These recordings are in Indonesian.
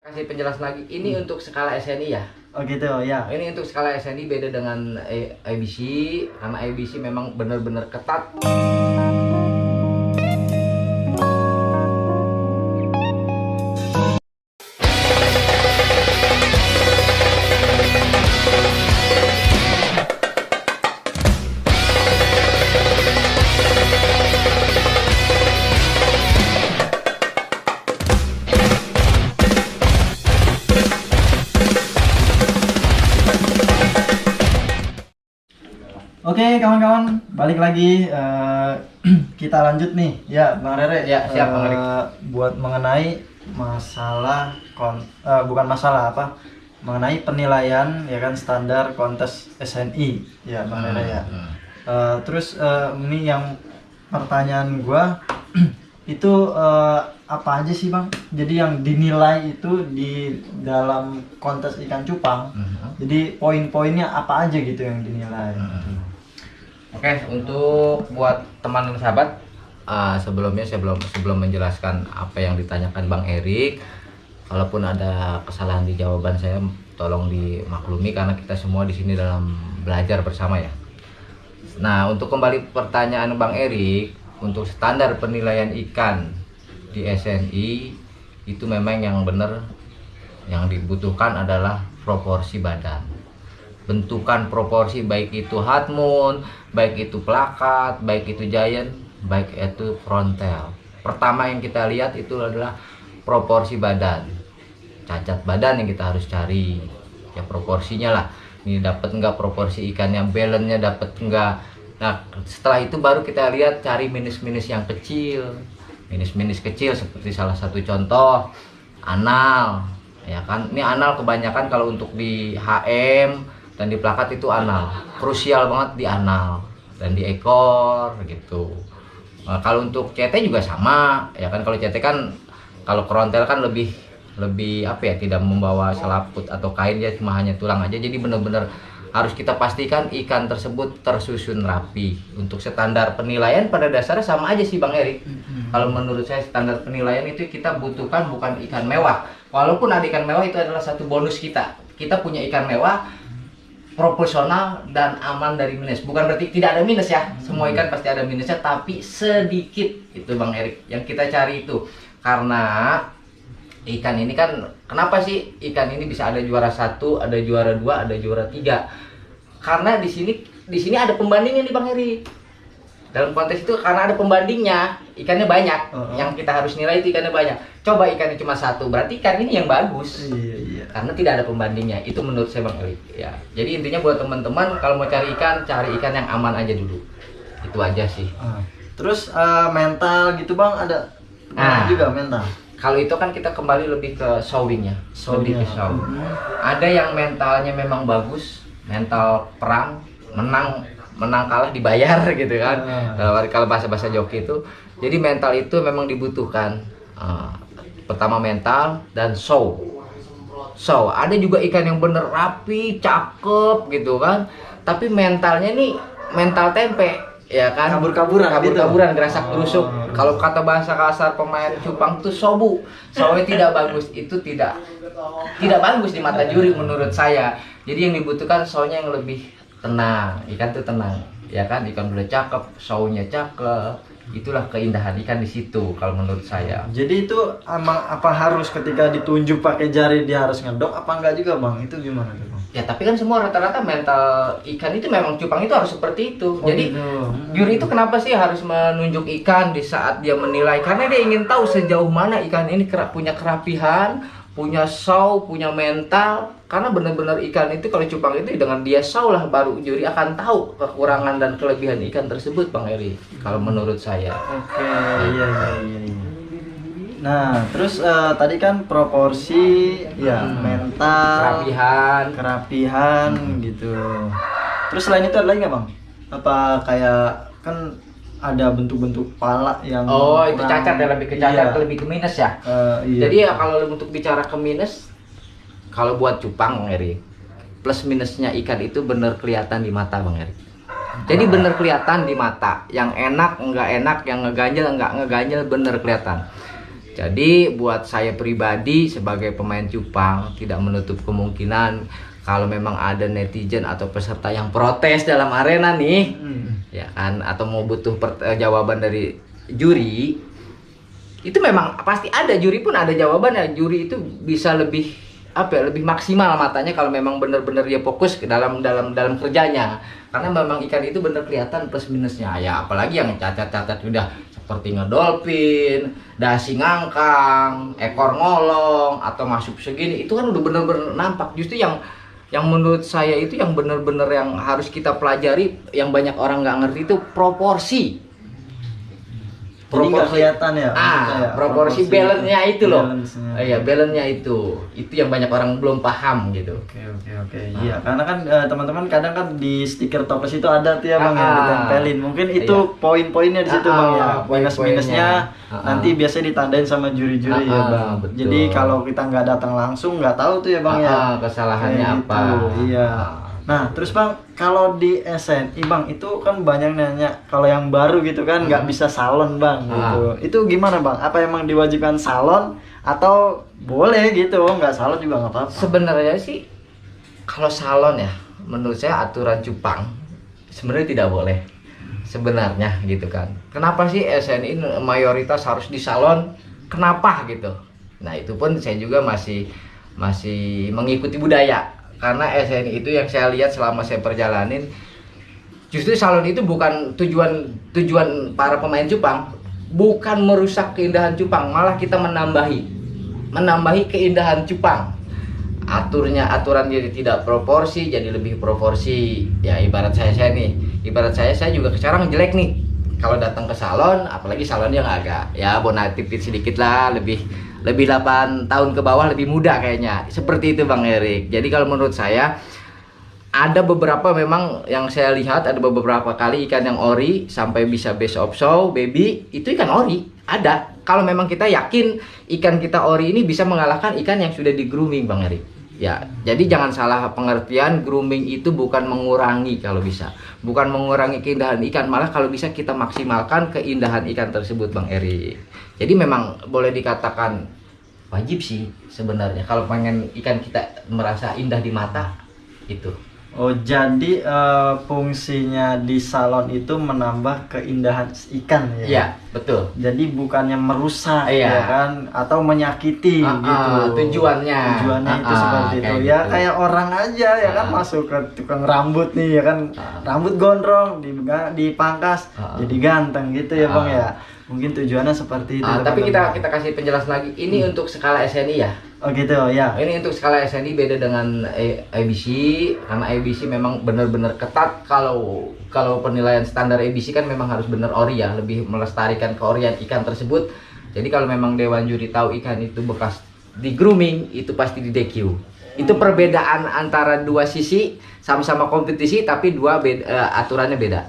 Kasih penjelasan lagi. Ini untuk skala SNI ya. Oh gitu ya. Ini untuk skala SNI beda dengan ABC karena ABC memang benar-benar ketat. Oke kawan-kawan, balik lagi kita lanjut nih ya Bang Rere. Ya, siap, Bang Erik. Buat mengenai masalah bukan masalah apa, mengenai penilaian ya kan standar kontes SNI ya Bang Rere ya. Terus ini yang pertanyaan gua itu apa aja sih Bang? Jadi yang dinilai itu di dalam kontes ikan cupang. Jadi poin-poinnya apa aja gitu yang dinilai? Oke, untuk buat teman dan sahabat, sebelumnya sebelum menjelaskan apa yang ditanyakan Bang Erik, kalaupun ada kesalahan di jawaban saya, tolong dimaklumi karena kita semua di sini dalam belajar bersama ya. Nah, untuk kembali pertanyaan Bang Erik, untuk standar penilaian ikan di SNI itu memang yang benar, yang dibutuhkan adalah proporsi badan. Bentukan proporsi baik itu half moon, baik itu plakat, baik itu giant, baik itu frontal. Pertama yang kita lihat itu adalah proporsi badan. Cacat badan yang kita harus cari. Ya proporsinya lah. Ini dapat enggak proporsi ikannya, balance-nya dapat enggak. Nah, setelah itu baru kita lihat cari minus-minus yang kecil. Minus-minus kecil seperti salah satu contoh anal. Ya kan? Ini anal kebanyakan kalau untuk di HM dan di plakat itu anal, krusial banget di anal dan di ekor gitu. Nah, kalau untuk CT juga sama, ya kan. Kalau CT kan, kalau frontal kan lebih apa ya, tidak membawa selaput atau kain, ya cuma hanya tulang aja. Jadi benar-benar harus kita pastikan ikan tersebut tersusun rapi. Untuk standar penilaian pada dasarnya sama aja sih Bang Erik. Kalau menurut saya standar penilaian itu kita butuhkan bukan ikan mewah. Walaupun ada ikan mewah, itu adalah satu bonus kita. Kita punya ikan mewah proporsional dan aman dari minus. Bukan berarti tidak ada minus ya. Semua ikan pasti ada minusnya, tapi sedikit. Itu Bang Erik yang kita cari itu. Karena ikan ini kan, kenapa sih ikan ini bisa ada juara 1, ada juara 2, ada juara 3? Karena di sini ada pembandingnya nih Bang Erik. Dalam konteks itu karena ada pembandingnya, ikannya banyak. Yang kita harus nilai itu ikannya banyak. Coba ikannya cuma 1, berarti ikan ini yang bagus. Iya. Karena tidak ada pembandingnya. Itu menurut saya Bang Erik ya. Jadi intinya buat teman-teman kalau mau cari ikan yang aman aja dulu. Itu aja sih. Terus mental gitu Bang, ada juga mental. Kalau itu kan kita kembali lebih ke showingnya, lebih ke show. Ada yang mentalnya memang bagus, mental perang, menang kalah dibayar gitu kan. Kalau bahasa joki itu, jadi mental itu memang dibutuhkan. Pertama mental dan show. Ada juga ikan yang bener rapi, cakep gitu kan, tapi mentalnya nih mental tempe, ya kan, kabur-kaburan, gerasak gerusuk. Kalau kata bahasa kasar pemain cupang tuh shownya tidak bagus. Itu tidak bagus di mata juri menurut saya. Jadi yang dibutuhkan shownya yang lebih tenang, ikan tuh tenang, ya kan, ikan udah cakep, shownya cakep. Itulah keindahan ikan di situ kalau menurut saya. Jadi itu emang apa harus ketika ditunjuk pakai jari dia harus ngedok apa enggak juga Bang? Itu gimana tuh Bang? Ya tapi kan semua rata-rata mental ikan itu memang cupang itu harus seperti itu. Jadi juri itu kenapa sih harus menunjuk ikan di saat dia menilai? Karena dia ingin tahu sejauh mana ikan ini punya kerapihan, punya show, punya mental. Karena benar-benar ikan itu kalau cupang itu dengan dia show lah baru juri akan tahu kekurangan dan kelebihan ikan tersebut Bang Eri. Kalau menurut saya. Oke, iya. Nah, terus tadi kan proporsi, ya mental, kerapihan gitu. Terus selain itu ada lagi nggak Bang? Apa kayak kan ada bentuk-bentuk pala yang itu cacat ya, lebih ke cacat, lebih ke minus ya. Iya. Jadi ya kalau untuk bicara ke minus, kalau buat cupang Bang Eri, plus minusnya ikan itu bener kelihatan di mata Bang Eri. Jadi bener kelihatan di mata, yang enak enggak enak, yang ngeganjel enggak ngeganjel, bener kelihatan. Jadi buat saya pribadi sebagai pemain cupang tidak menutup kemungkinan kalau memang ada netizen atau peserta yang protes dalam arena nih, ya kan, atau mau butuh jawaban dari juri, itu memang pasti ada, juri pun ada jawabannya. Juri itu bisa lebih lebih maksimal matanya kalau memang benar-benar dia fokus ke dalam kerjanya, karena memang ikan itu benar kelihatan plus minusnya. Ya apalagi yang cacat-cacat udah seperti ngedolphin, dasi ngangkang, ekor ngolong atau masuk segini, itu kan udah benar-benar nampak. Justru yang menurut saya itu yang benar-benar yang harus kita pelajari, yang banyak orang nggak ngerti itu proporsi. Jadi nggak kelihatan ya? Proporsi balance-nya itu loh. Iya, balance-nya itu yang banyak orang belum paham gitu. Oke. Iya, karena kan teman-teman kadang kan di stiker toples itu ada tuh ya Bang yang ditempelin. Mungkin itu poin-poinnya di situ Bang ya. Minus-minusnya nanti biasanya ditandain sama juri-juri ya Bang. Betul. Jadi kalau kita nggak datang langsung nggak tahu tuh ya Bang ya. Kesalahannya apa? Iya. Nah, terus Bang, kalau di SNI Bang, itu kan banyak nanya kalau yang baru gitu kan nggak bisa salon Bang gitu. Itu gimana Bang? Apa emang diwajibkan salon atau boleh gitu? Nggak salon juga nggak apa-apa. Sebenarnya sih kalau salon ya, menurut saya aturan cupang sebenarnya tidak boleh. Sebenarnya gitu kan. Kenapa sih SNI mayoritas harus di salon? Kenapa gitu? Nah, itu pun saya juga masih mengikuti budaya. Karena SNI itu yang saya lihat selama saya perjalanin, justru salon itu bukan tujuan para pemain cupang, bukan merusak keindahan cupang, malah kita menambahi keindahan cupang. Aturan jadi tidak proporsi, jadi lebih proporsi. Ya ibarat saya juga sekarang jelek nih. Kalau datang ke salon, apalagi salon yang agak ya bonafit sedikit lah, lebih 8 tahun ke bawah, lebih muda kayaknya. Seperti itu Bang Erik. Jadi kalau menurut saya ada beberapa memang yang saya lihat, ada beberapa kali ikan yang ori sampai bisa best of show, baby, itu ikan ori. Ada. Kalau memang kita yakin ikan kita ori ini bisa mengalahkan ikan yang sudah di grooming Bang Erik. Ya, jadi jangan salah pengertian, grooming itu bukan mengurangi kalau bisa. Bukan mengurangi keindahan ikan, malah kalau bisa kita maksimalkan keindahan ikan tersebut Bang Erik. Jadi memang boleh dikatakan wajib sih sebenarnya kalau pengen ikan kita merasa indah di mata itu. Oh, jadi fungsinya di salon itu menambah keindahan ikan ya? Iya, betul. Jadi bukannya merusak Iya. ya kan, atau menyakiti gitu. Tujuannya Itu seperti itu. Ya gitu. kayak orang aja ya kan, masuk ke tukang rambut nih ya kan, rambut gondrong dipangkas jadi ganteng gitu ya Bang ya. Mungkin tujuannya seperti itu. Tapi kita kasih penjelasan lagi. Ini untuk skala SNI ya. Oh gitu ya. Ini untuk skala SNI beda dengan ABC, karena ABC memang benar-benar ketat. Kalau penilaian standar ABC kan memang harus benar ori ya, lebih melestarikan keorian ikan tersebut. Jadi kalau memang dewan juri tahu ikan itu bekas di grooming, itu pasti di DQ. Itu perbedaan antara dua sisi, sama-sama kompetisi tapi aturannya beda.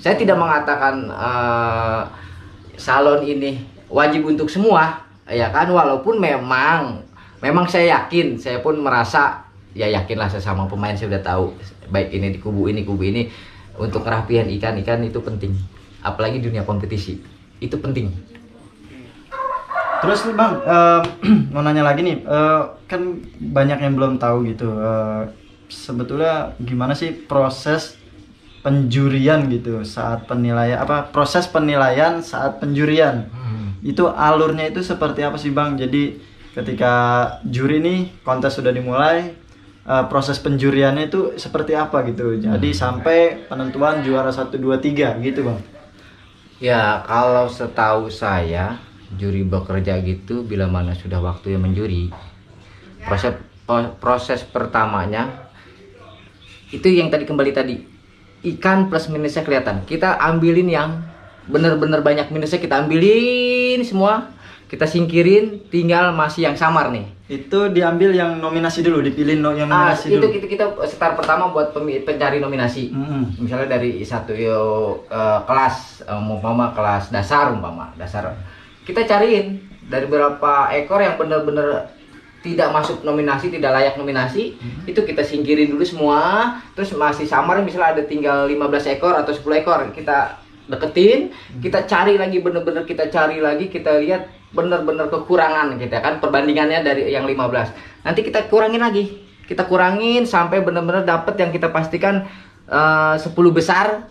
Saya tidak mengatakan salon ini wajib untuk semua, ya kan, walaupun memang saya yakin, saya pun merasa ya yakinlah sesama pemain saya udah tahu baik ini di kubu ini untuk kerapihan ikan itu penting, apalagi dunia kompetisi itu penting. Terus nih Bang, mau nanya lagi nih, kan banyak yang belum tahu gitu, sebetulnya gimana sih proses penjurian gitu saat penilaian, proses penilaian saat penjurian, itu alurnya itu seperti apa sih Bang? Jadi ketika juri nih kontes sudah dimulai, proses penjuriannya itu seperti apa gitu, jadi sampai penentuan juara 1, 2, 3 gitu Bang. Ya kalau setahu saya juri bekerja gitu bila mana sudah waktu yang menjuri, proses pertamanya itu yang kembali tadi, ikan plus minusnya kelihatan, kita ambilin yang bener-bener banyak minusnya, kita ambilin semua, kita singkirin, tinggal masih yang samar nih. Itu diambil yang nominasi dulu, dipilih yang nominasi dulu. Itu kita start pertama buat pencari nominasi. Misalnya dari satu kelas, umpama kelas dasar, kita cariin dari berapa ekor yang bener-bener tidak masuk nominasi, tidak layak nominasi, itu kita singkirin dulu semua. Terus masih samar, misalnya ada tinggal 15 ekor atau 10 ekor, kita deketin, kita cari lagi, bener-bener kita cari lagi, kita lihat bener-bener kekurangan kita kan, perbandingannya dari yang 15. Nanti kita kurangin lagi. Kita kurangin sampai bener-bener dapet yang kita pastikan 10 besar.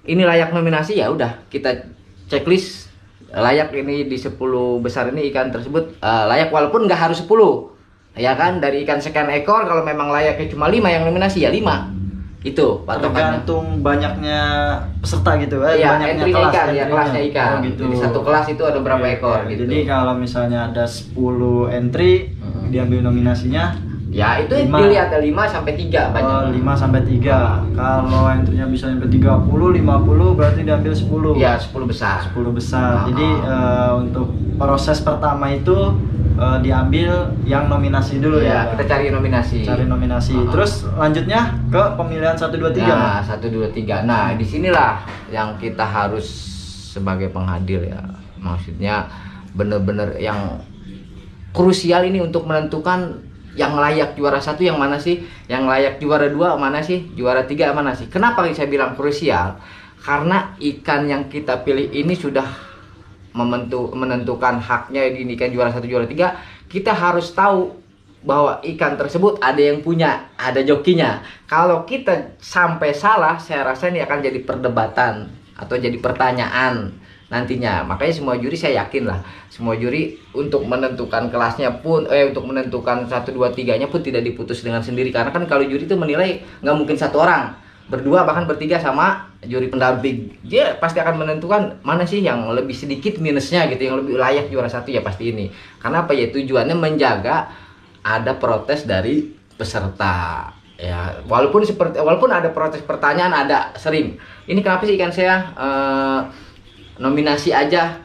Ini layak nominasi, ya udah kita checklist layak ini di 10 besar ini ikan tersebut layak, walaupun nggak harus 10. Ya kan, dari ikan sekian ekor kalau memang layaknya cuma 5 yang nominasi ya 5. Itu patokannya. Tergantung banyaknya peserta gitu Ya, banyaknya entry kelas, ikan, ya entry-nya. kelasnya ikan. Oh, gitu. Jadi satu kelas itu ada berapa ekor gitu. Jadi kalau misalnya ada 10 entry diambil nominasinya, ya itu 5. dilihat 5 sampai 3 banyak. 5 sampai 3. Kalau entry-nya bisa sampai 30, 50 berarti diambil 10. Ya, 10 besar. 10 besar. Jadi untuk proses pertama itu diambil yang nominasi dulu Ya, ya. kita cari nominasi. Cari nominasi. Terus lanjutnya ke pemilihan 1 2 3. Nah, 1 2 3. Nah, disinilah yang kita harus sebagai penghadir ya. Maksudnya bener-bener yang krusial ini untuk menentukan yang layak juara 1 yang mana sih, yang layak juara 2 mana sih, juara 3 mana sih. Kenapa saya bilang krusial? Karena ikan yang kita pilih ini sudah menentukan haknya ini ikan juara 1 juara 3. Kita harus tahu bahwa ikan tersebut ada yang punya, ada jokinya. Kalau kita sampai salah, saya rasa ini akan jadi perdebatan atau jadi pertanyaan nantinya. Makanya semua juri, saya yakin lah, semua juri untuk menentukan kelasnya pun untuk menentukan 1 2 3-nya pun tidak diputus dengan sendiri. Karena kan kalau juri itu menilai nggak mungkin 1 orang, berdua bahkan bertiga sama juri pendamping. Dia pasti akan menentukan mana sih yang lebih sedikit minusnya gitu, yang lebih layak juara 1 ya pasti ini. Karena apa ya, tujuannya menjaga ada protes dari peserta ya, walaupun ada protes pertanyaan, ada sering ini kenapa sih ikan saya nominasi aja.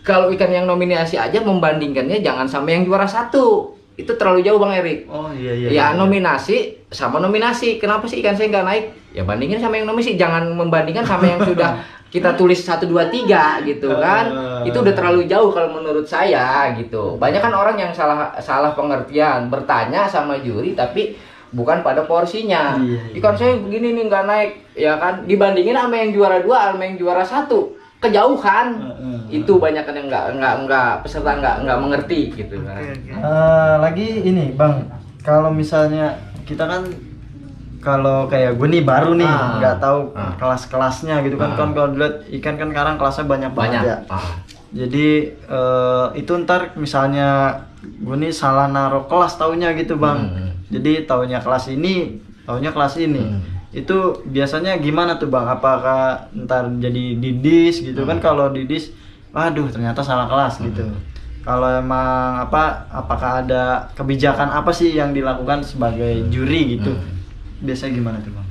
Kalau ikan yang nominasi aja membandingkannya jangan sama yang juara 1, itu terlalu jauh Bang Erik. Oh iya. Ya nominasi sama nominasi, kenapa sih ikan saya nggak naik? Ya bandingin sama yang nominasi, jangan membandingkan sama yang sudah kita tulis 1 2 3 gitu kan. Itu udah terlalu jauh kalau menurut saya gitu. Banyak kan orang yang salah pengertian, bertanya sama juri tapi bukan pada porsinya. Ikan saya begini nih nggak naik, ya kan, dibandingin sama yang juara 2 sama yang juara 1, kejauhan. Itu banyak kan yang nggak peserta nggak mengerti gitu kan. Lagi ini Bang, kalau misalnya kita kan, kalau kayak gue nih baru nih nggak tahu kelas-kelasnya gitu kan. Kan kalau dilihat ikan kan sekarang kelasnya banyak banget ya. Jadi itu ntar misalnya gue nih salah naruh kelas taunya gitu Bang. Jadi taunya kelas ini, taunya kelas ini. Itu biasanya gimana tuh Bang? Apakah ntar jadi didis gitu kan? Kalau didis, waduh ternyata salah kelas gitu. Kalau emang apakah ada kebijakan apa sih yang dilakukan sebagai juri gitu? Biasanya gimana tuh Bang?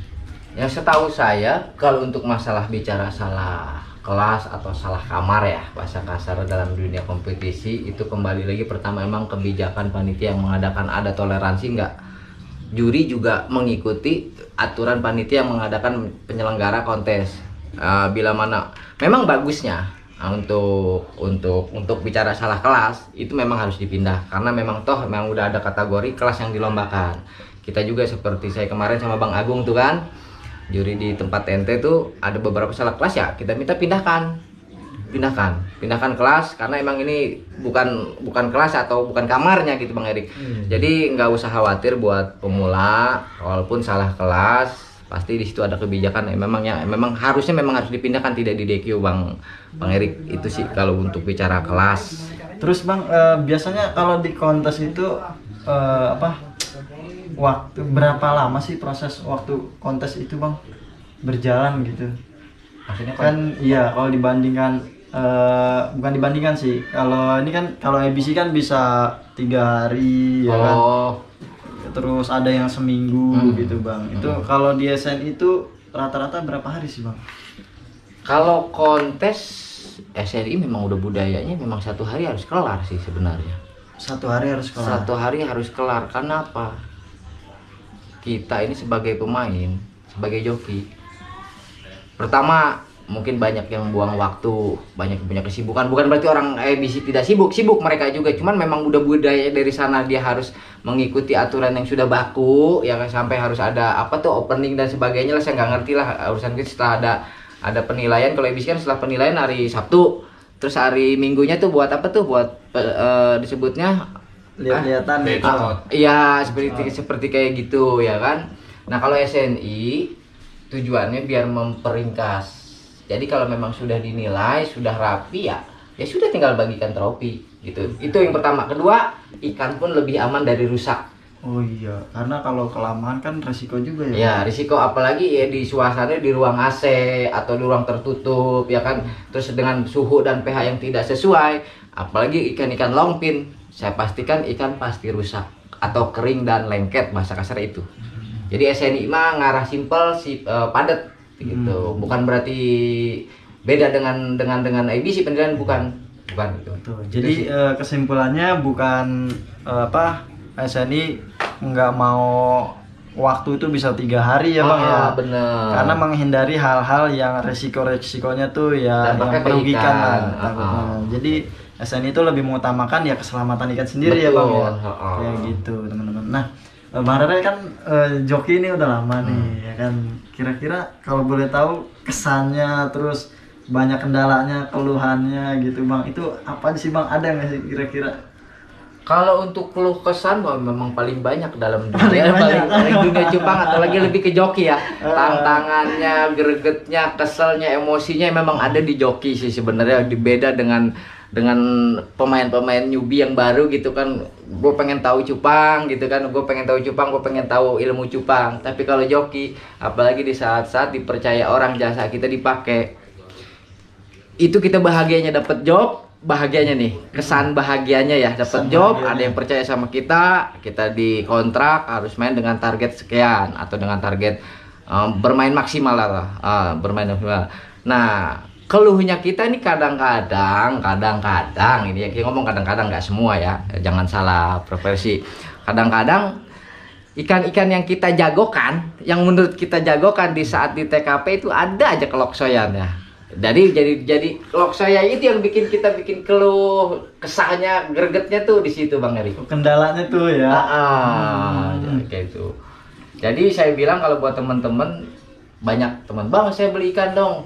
Yang setahu saya, kalau untuk masalah bicara salah kelas atau salah kamar ya, bahasa kasar dalam dunia kompetisi, itu kembali lagi pertama emang kebijakan panitia yang mengadakan, ada toleransi nggak. Juri juga mengikuti aturan panitia yang mengadakan penyelenggara kontes. Bila mana memang bagusnya untuk bicara salah kelas itu memang harus dipindah, karena memang memang udah ada kategori kelas yang dilombakan. Kita juga seperti saya kemarin sama Bang Agung tuh kan, juri di tempat TNT tuh ada beberapa salah kelas ya, kita minta pindahkan kelas, karena emang ini bukan kelas atau bukan kamarnya gitu Bang Erik. Jadi nggak usah khawatir buat pemula, walaupun salah kelas pasti di situ ada kebijakan memang harusnya harus dipindahkan, tidak di DQ Bang Erik. Itu sih kalau untuk bicara kelas. Terus Bang, biasanya kalau di kontes itu waktu berapa lama sih proses waktu kontes itu Bang berjalan gitu? Maksudnya Kan iya, kalau dibandingkan bukan dibandingkan sih, kalau ini kan, kalau ABC kan bisa 3 hari ya kan, terus ada yang seminggu gitu Bang. Itu kalau di SN itu rata-rata berapa hari sih Bang? Kalau kontes SNI memang udah budayanya, memang 1 hari harus kelar sih sebenarnya. 1 hari harus kelar. 1 hari harus kelar. Karena apa? Kita ini sebagai pemain, sebagai joki, pertama mungkin banyak yang buang waktu, banyak punya kesibukan. Bukan berarti orang ABC tidak sibuk mereka juga, cuman memang udah budaya dari sana, dia harus mengikuti aturan yang sudah baku ya, sampai harus ada opening dan sebagainya lah. Saya nggak ngerti lah urusan itu. Setelah ada penilaian, kalau ABC kan setelah penilaian hari Sabtu, Terus hari Minggunya tuh buat apa tuh? Buat disebutnya Lihat-lihatan gitu. iya seperti kayak gitu ya kan. Nah kalau SNI tujuannya biar memperingkas. Jadi kalau memang sudah dinilai sudah rapi ya sudah tinggal bagikan trofi gitu. Itu yang pertama. Kedua, ikan pun lebih aman dari rusak. Oh iya, karena kalau kelamaan kan resiko juga ya. Ya risiko, apalagi ya di suasana di ruang AC atau di ruang tertutup ya kan. Terus dengan suhu dan pH yang tidak sesuai, apalagi ikan-ikan longpin, saya pastikan ikan pasti rusak atau kering dan lengket, bahasa kasar itu. Jadi SNI mah ngarah simpel padat gitu. Bukan berarti beda dengan ABC penilaian, bukan gitu. Tuh, jadi kesimpulannya bukan SNI nggak mau waktu itu bisa 3 hari ya Bang ya. Bener. Karena menghindari hal-hal yang resikonya tuh ya yang merugikan lah takutnya. Jadi SNI itu lebih mengutamakan ya keselamatan ikan sendiri. Betul, ya Bang ya. Kayak gitu teman-teman. Nah, Bang Rere kan joki ini udah lama nih ya kan. Kira-kira kalau boleh tahu kesannya, terus banyak kendalanya, keluhannya gitu Bang, itu apa sih Bang, ada nggak sih kira-kira? Kalau untuk keluh kesan memang paling banyak dalam dunia, paling dunia cupang atau lagi lebih ke joki ya. Tantangannya, gregetnya, keselnya, emosinya memang ada di joki sih sebenarnya. Beda dengan pemain-pemain newbie yang baru gitu kan. Gue pengen tahu cupang gitu kan, gue pengen tahu ilmu cupang. Tapi kalau joki, apalagi di saat-saat dipercaya orang, jasa kita dipakai, itu kita bahagianya dapat job, bahagianya nih, kesan bahagianya ya, dapat job, ada yang percaya sama kita dikontrak harus main dengan target sekian atau dengan target bermain maksimal lah, bermain maksimal. Nah, keluhnya kita ini kadang-kadang ini ya, kita ngomong kadang-kadang, nggak semua ya, jangan salah proporsi. Kadang-kadang ikan-ikan yang kita jagokan, yang menurut kita jagokan di saat di TKP itu ada aja keloksoyannya. Jadi loksoya itu yang bikin keluh, kesahnya, gregetnya tuh di situ Bang Eri. Kendalanya tuh ya. Kayak itu. Jadi saya bilang kalau buat teman-teman, banyak teman, Bang saya beli ikan dong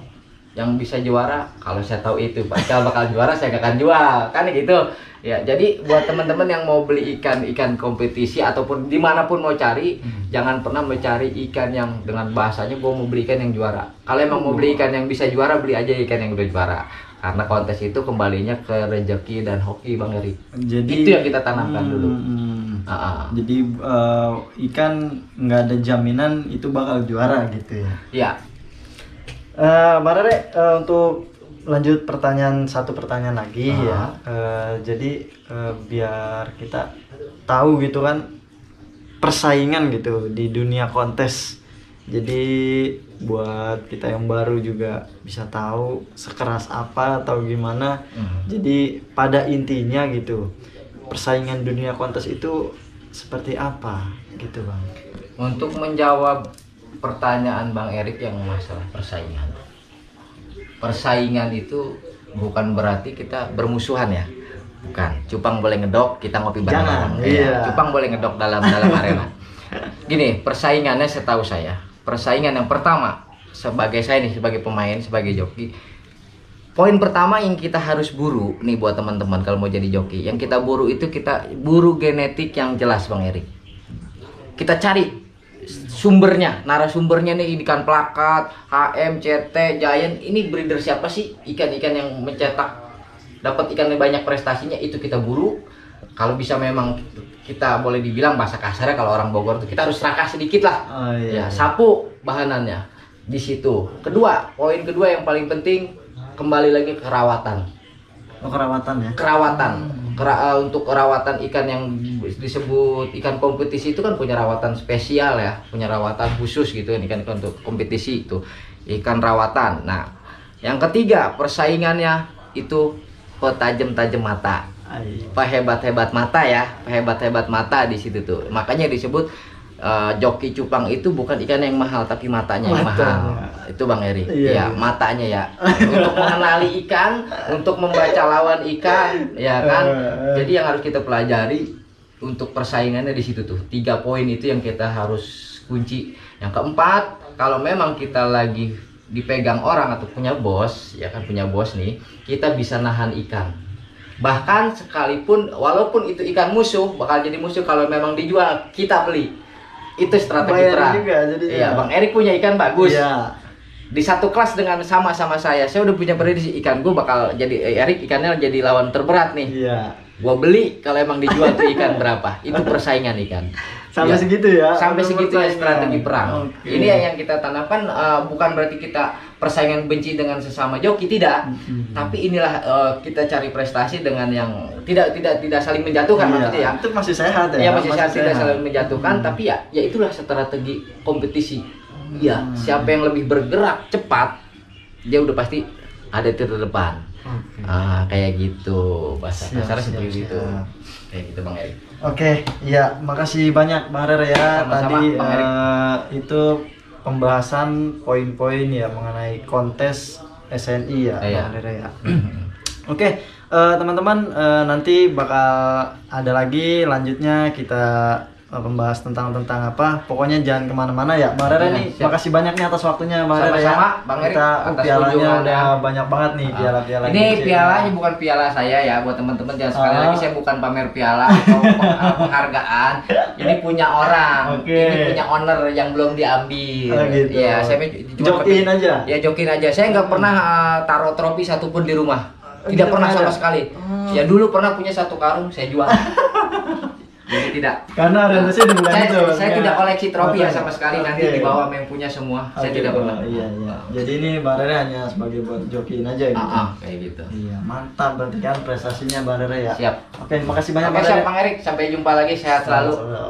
yang bisa juara. Kalau saya tahu itu bakal juara, saya gak akan jual, kan gitu. Ya, jadi buat teman-teman yang mau beli ikan kompetisi ataupun dimanapun mau cari, jangan pernah mencari ikan yang dengan bahasanya gue mau beli ikan yang juara. Kalau emang mau beli ikan yang bisa juara, beli aja ikan yang udah juara. Karena kontes itu kembalinya ke rezeki dan hoki Bang Eri. Jadi itu yang kita tanamkan dulu. Jadi ikan nggak ada jaminan itu bakal juara gitu ya. Iya. Bang Rere, untuk lanjut satu pertanyaan lagi ya. Jadi biar kita tahu gitu kan persaingan gitu di dunia kontes. Jadi buat kita yang baru juga bisa tahu sekeras apa atau gimana. Jadi pada intinya gitu, persaingan dunia kontes itu seperti apa gitu Bang? Untuk menjawab pertanyaan Bang Erik yang masalah persaingan itu bukan berarti kita bermusuhan ya, bukan. Cupang boleh ngedok, kita ngopi bareng-bareng. Iya. Cupang boleh ngedok dalam arena. Gini, persaingannya setahu saya, persaingan yang pertama sebagai pemain, sebagai joki, poin pertama yang kita harus buru nih buat teman-teman kalau mau jadi joki, yang kita buru itu kita buru genetik yang jelas Bang Erik. Kita cari sumbernya, narasumbernya nih, ikan plakat, HM, CT, Giant, ini breeder siapa sih, ikan-ikan yang mencetak dapat ikan yang banyak prestasinya, itu kita buru. Kalau bisa memang kita boleh dibilang bahasa kasarnya kalau orang Bogor tuh kita harus serakah sedikit lah. Ya, sapu bahanannya di situ. Poin kedua yang paling penting, kembali lagi ke kerawatan. Kerawatan ya. Untuk rawatan ikan yang disebut ikan kompetisi itu kan punya rawatan spesial ya, punya rawatan khusus gitu, ikan untuk kompetisi itu ikan rawatan. Nah, yang ketiga persaingannya itu petajam-tajam mata, hebat-hebat mata ya, hebat-hebat mata di situ tuh. Makanya disebut joki cupang itu bukan ikan yang mahal, tapi matanya yang mahal. Itu Bang Eri. Iya, matanya ya. Untuk mengenali ikan, untuk membaca lawan ikan, ya kan. Jadi yang harus kita pelajari untuk persaingannya di situ tuh. 3 poin itu yang kita harus kunci. Yang keempat, kalau memang kita lagi dipegang orang atau punya bos, ya kan, punya bos nih, kita bisa nahan ikan. Bahkan sekalipun walaupun itu ikan musuh bakal jadi musuh, kalau memang dijual kita beli. Itu strategi Bayar perang. juga, jadi Iya, Bang Erik punya ikan bagus. Iya. Di satu kelas dengan sama-sama saya udah punya prediksi ikan gue bakal jadi Erik ikannya jadi lawan terberat nih. Iya. Gua beli kalau emang dijual tuh ikan berapa. Itu persaingan ikan. Sampai Ya. segitu ya. Sampai segitu ya persaingan. strategi perang. Oke. Ini yang kita tanamkan, bukan berarti kita persaingan benci dengan sesama joki, tidak. Tapi inilah kita cari prestasi dengan yang tidak saling menjatuhkan, Iya, maksudnya ya. itu masih sehat ya. Ya masih sehat, tidak sehat. saling menjatuhkan, tapi ya itulah strategi kompetisi. Ya, siapa yang lebih bergerak cepat, dia udah pasti ada di terdepan. Oke. Kayak gitu, bahasa Siap, kasarnya siap, seperti itu. siap. Kayak gitu Bang Erik. Oke, ya makasih banyak Bang Rere ya. Sama-sama, Tadi Bang Erik. itu pembahasan poin-poin ya mengenai kontes SNI ya, Iya. Bang Rere ya. Oke, teman-teman, nanti bakal ada lagi lanjutnya kita membahas tentang apa. Pokoknya jangan kemana-mana ya, Bang Rere Iya, nih. siap. Makasih banyak nih atas waktunya Bang Rere ya. Sama-sama, Bang Erik, Kita atas pialanya kunjungannya. udah banyak banget nih piala-piala. Ini kecil. pialanya bukan piala saya ya, buat teman-teman jangan sekali Ah. lagi, saya bukan pamer piala atau penghargaan. Ini punya orang. Oke. Ini punya owner yang belum diambil. Oh, gitu. Ya, saya Jokiin aja. Ya jokin aja. Saya nggak pernah taruh trofi satupun di rumah. Tidak Gitu pernah nggak sama ada? sekali. Ya dulu pernah punya satu karung, saya jual. Jadi tidak. Karena orientasinya udah bilang itu. Saya tidak koleksi trofi ya Oke. sama sekali. Nanti Oke. dibawa yang punya semua. Saya Oke, tidak pernah. Iya, iya. Jadi ini Bang Rere hanya sebagai buat jokiin aja gitu. Kayak gitu. Iya, mantap berarti kan prestasinya Bang Rere ya. Siap. Oke, makasih banyak Oke, Bang siap Rere. Bang Erik. Sampai jumpa lagi. Sehat selalu. Selalu.